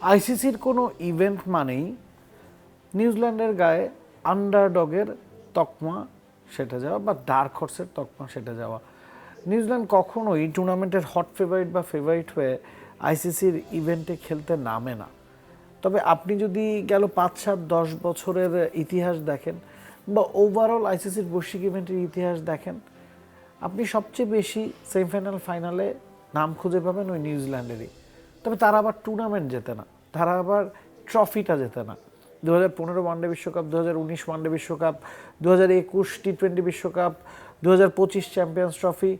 আইসিসির কোনো ইভেন্ট মানেই নিউজিল্যান্ডের গায়ে আন্ডারডগের তকমা সেটা যাওয়া বা ডার্ক হর্সের তকমা সেটা যাওয়া। নিউজিল্যান্ড কখনোই টুর্নামেন্টের হট ফেভারিট বা ফেভারিট হয়ে আইসিসির ইভেন্টে খেলতে নামে না। তবে আপনি যদি গেল 5, 7, 10 বছরের ইতিহাস দেখেন বা ওভারঅল আইসিসির বৈশ্বিক ইভেন্টের ইতিহাস দেখেন, আপনি সবচেয়ে বেশি সেমিফাইনাল ফাইনালে নাম খুঁজে পাবেন ওই নিউজিল্যান্ডেরই। তবে তারা আবার টুর্নামেন্ট জেতে না, তারা আবার ট্রফিটা জেতে না। 2015 ওয়ানডে বিশ্বকাপ, 2019 ওয়ানডে বিশ্বকাপ, 2021 টি-20 বিশ্বকাপ, 2025 চ্যাম্পিয়ন্স ট্রফি,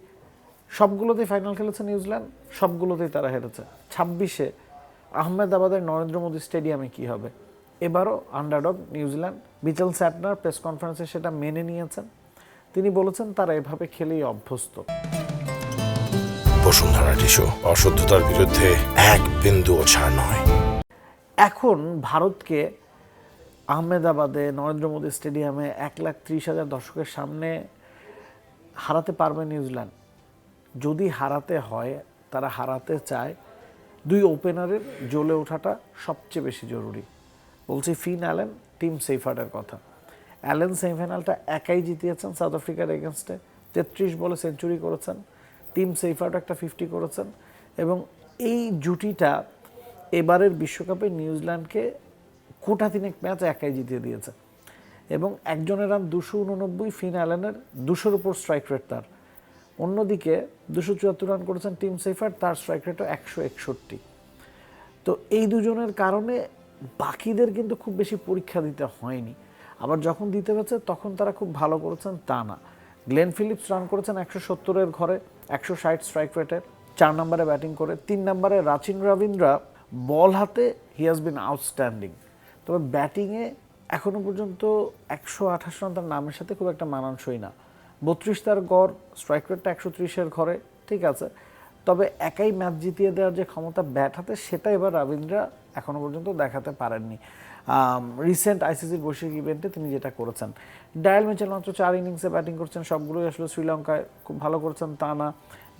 সবগুলোতেই ফাইনাল খেলেছে নিউজিল্যান্ড, সবগুলোতেই তারা হেরেছে। 26-এ আহমেদাবাদের নরেন্দ্র মোদী স্টেডিয়ামে কি হবে? এবারও আন্ডারডগ নিউজিল্যান্ড। মিচেল স্যাটনার প্রেস কনফারেন্সে সেটা মেনে নিয়েছেন। তিনি বলেছেন তারা এভাবে খেলেই অভ্যস্ত। বসুন্ধরা টিস্যু, অশুদ্ধতার বিরুদ্ধে এক বিন্দুও ছাড় নয়। এখন ভারতকে আহমেদাবাদে নরেন্দ্র মোদী স্টেডিয়ামে 1,30,000 দর্শকের সামনে হারাতে পারবে নিউজিল্যান্ড। যদি হারাতে হয়, তারা হারাতে চায়, দুই ওপেনারের জ্বলে ওঠাটা সবচেয়ে বেশি জরুরি। বলছি ফিন অ্যালেন, টিম সেইফার্ডের কথা। অ্যালেন সেমিফাইনালটা একাই জিতিয়েছেন সাউথ আফ্রিকার এগেনস্টে, 33 বলে সেঞ্চুরি করেছেন। টিম সেইফার্ড একটা 50 করেছেন এবং এই জুটিটা এবারের বিশ্বকাপে নিউজিল্যান্ডকে কোটা 3 ম্যাচ একাই জিতিয়ে দিয়েছে। এবং একজনের রান 289, ফিন অ্যালেনের 200-র উপর স্ট্রাইক রেট তার। অন্যদিকে 274 রান করেছেন টিম সেইফার্ড, তার স্ট্রাইক রেটও 161। তো এই দুজনের কারণে বাকিদের কিন্তু খুব বেশি পরীক্ষা দিতে হয়নি। আবার যখন দিতে হয়েছে তখন তারা খুব ভালো করেছেন তা না। গ্লেন ফিলিপস রান করেছেন 170-এর ঘরে, 160 স্ট্রাইক রেটে, 4 নম্বরে ব্যাটিং করে। 3 নম্বরে রাচিন রবীন্দ্রা বল হাতে হি হ্যাজ বিন আউটস্ট্যান্ডিং। তবে ব্যাটিংয়ে এখনও পর্যন্ত 128 রান তার নামের সাথে খুব একটা মানানসই না। 32 তার গড়, স্ট্রাইক রেটটা 130-এর ঘরে, ঠিক আছে। তবে একাই ম্যাচ জিতিয়ে দেওয়ার যে ক্ষমতা ব্যাট হাতে, সেটা এবার রবীন্দ্রা এখনও পর্যন্ত দেখাতে পারেননি। রিসেন্ট আইসিসির বৈশ্বিক ইভেন্টে তিনি যেটা করেছেন। ডায়াল মিচেল মাত্র 4 ইনিংসে ব্যাটিং করছেন, সবগুলোই আসলে শ্রীলঙ্কায় খুব ভালো করেছেন তা না।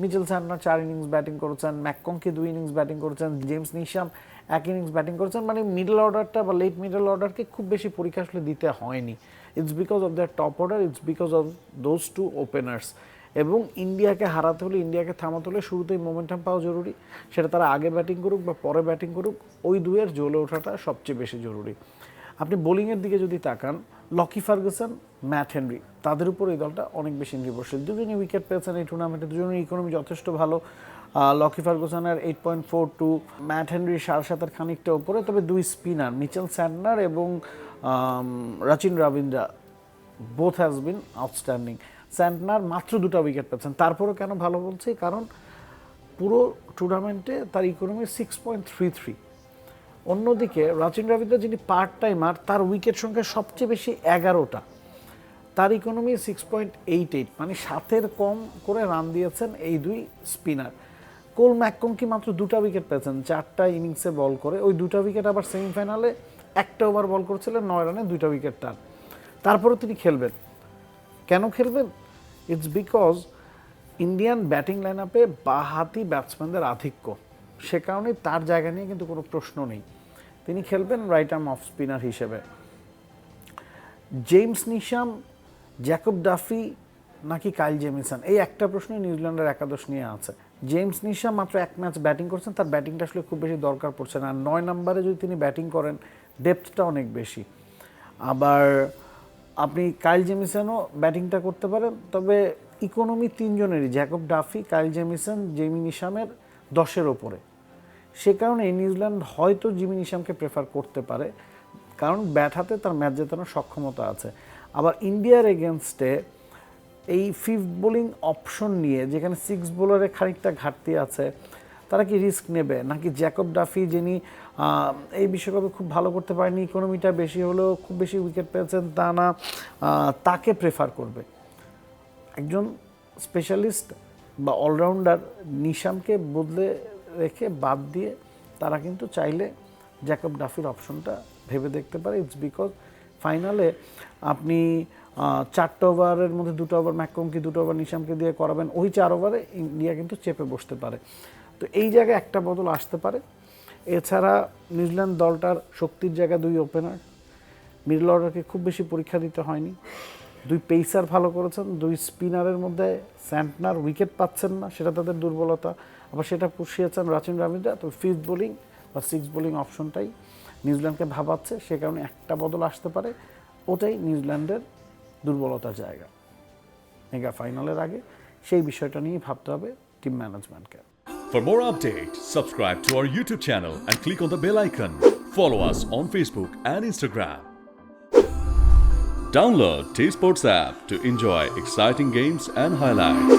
মিচেল স্যান্টনার 4 ইনিংস ব্যাটিং করেছেন, ম্যাককংকি 2 ইনিংস ব্যাটিং করেছেন, জেমস নিশাম 1 ইনিংস ব্যাটিং করেছেন। মানে মিডল অর্ডারটা বা লেট মিডল অর্ডারকে খুব বেশি পরীক্ষা আসলে দিতে হয়নি। It's because of their top order, it's because of those 2 openers. এবং ইন্ডিয়াকে হারাতে হলে, ইন্ডিয়াকে থামাতে হলে শুরুতেই মোমেন্টাম পাওয়া জরুরি। সেটা তারা আগে ব্যাটিং করুক বা পরে ব্যাটিং করুক, ওই দুয়ের জ্বলে ওঠাটা সবচেয়ে বেশি জরুরি। আপনি বোলিংয়ের দিকে যদি তাকান, লকি ফার্গুসন, ম্যাট হেনরি, তাদের উপর এই দলটা অনেক বেশি নির্ভরশীল। দুজনই উইকেট পেয়েছেন এই টুর্নামেন্টে, দুজনের ইকোনমি যথেষ্ট ভালো। লকি ফার্গুসনের 8.42, ম্যাট হেনরির 7.5-এর খানিকটা উপরে। তবে দুই স্পিনার মিচেল স্যান্টনার এবং Rachin Rabindra both has been outstanding. Santner মাত্র 2টা উইকেট পেয়েছেন, তারপরেও কেন ভালো বলছি, কারণ পুরো টুর্নামেন্টে তার ইকোনমি 6.33। অন্যদিকে রাচিন রবীন্দ্র, যিনি পার্ট টাইমার, তার উইকেট সংখ্যা সবচেয়ে বেশি 11টা, তার ইকোনমি 6.88, মানে 7-এর কম করে রান দিয়েছেন এই দুই স্পিনার। কোল ম্যাককংকি মাত্র 2টা উইকেট পেয়েছেন 4টা ইনিংসে বল করে। ওই 2টা উইকেট আবার সেমিফাইনালে 1টা ওভার বল করেছিলেন, 9 রানে 2টা উইকেট তার। তারপরেও তিনি খেলবেন। কেন খেলবেন? It's because Indian batting line আপে বাঁহাতি ব্যাটসম্যানদের আধিক্য, সে কারণে তার জায়গা নিয়ে কিন্তু কোনো প্রশ্ন নেই, তিনি খেলবেন রাইট আর্ম অফ স্পিনার হিসেবে। জেমস নিশাম, জ্যাকব ডাফি নাকি কাইল জেমিসন, এই একটা প্রশ্নই নিউজিল্যান্ডের একাদশ নিয়ে আছে। জেমস নিশাম মাত্র 1 ম্যাচ ব্যাটিং করছেন, তার ব্যাটিংটা আসলে খুব বেশি দরকার পড়ছে না। 9 নম্বরে যদি তিনি ব্যাটিং করেন, ডেপথটা অনেক বেশি। আবার আপনি কাইল জেমিসনও ব্যাটিংটা করতে পারেন, তবে ইকোনমি 3 জনেরই, Jacob Duffy, Kyle Jamieson, Jimmy নিশামের 10-এর ওপরে। সে কারণে নিউজিল্যান্ড হয়তো জিমি নিশামকে প্রেফার করতে পারে, কারণ ব্যাট হাতে তার ম্যাচ জেতানোর সক্ষমতা আছে। আবার ইন্ডিয়ার এগেনস্টে এই 5th বোলিং অপশন নিয়ে, যেখানে 6 বোলারে খানিকটা ঘাটতি আছে, তারা কি রিস্ক নেবে, নাকি জ্যাকব ডাফি, যিনি এই বিশ্বকাপে খুব ভালো করতে পারেনি, ইকোনমিটা বেশি হলেও খুব বেশি উইকেট পেয়েছেন তা না, তাকে প্রেফার করবে? একজন স্পেশালিস্ট বা অলরাউন্ডার নিশামকে বদলে রেখে বাদ দিয়ে তারা কিন্তু চাইলে জ্যাকব ডাফির অপশনটা ভেবে দেখতে পারে। ইটস বিকজ ফাইনালে আপনি 4টা ওভারের মধ্যে 2টা ওভার ম্যাককংকি, 2টা ওভার নিশামকে দিয়ে করাবেন, ওই 4 ওভারে ইন্ডিয়া কিন্তু চেপে বসতে পারে। তো এই জায়গায় একটা বদল আসতে পারে। এছাড়া নিউজিল্যান্ড দলটার শক্তির জায়গা 2 ওপেনার, মিডল অর্ডারকে খুব বেশি পরীক্ষা দিতে হয়নি। 2 পেসার ভালো করেছেন, 2 স্পিনারের মধ্যে স্যান্টনার উইকেট পাচ্ছেন না, সেটা তাদের দুর্বলতা। আবার সেটা পুষিয়েছেন রাচিন রাবিন্দা। তো 5th বোলিং বা 6 বোলিং অপশনটাই নিউজিল্যান্ডকে ভাবাচ্ছে, সে কারণে একটা বদল আসতে পারে, ওটাই নিউজিল্যান্ডের দুর্বলতার জায়গা। মেগা ফাইনালের আগে সেই বিষয়টা নিয়েই ভাবতে হবে team ম্যানেজমেন্টকে। For more updates, subscribe to our YouTube channel and click on the bell icon. Follow us on Facebook and Instagram. Download T-Sports app to enjoy exciting games and highlights.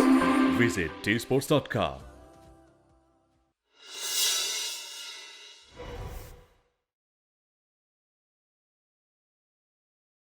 Visit tsports.com.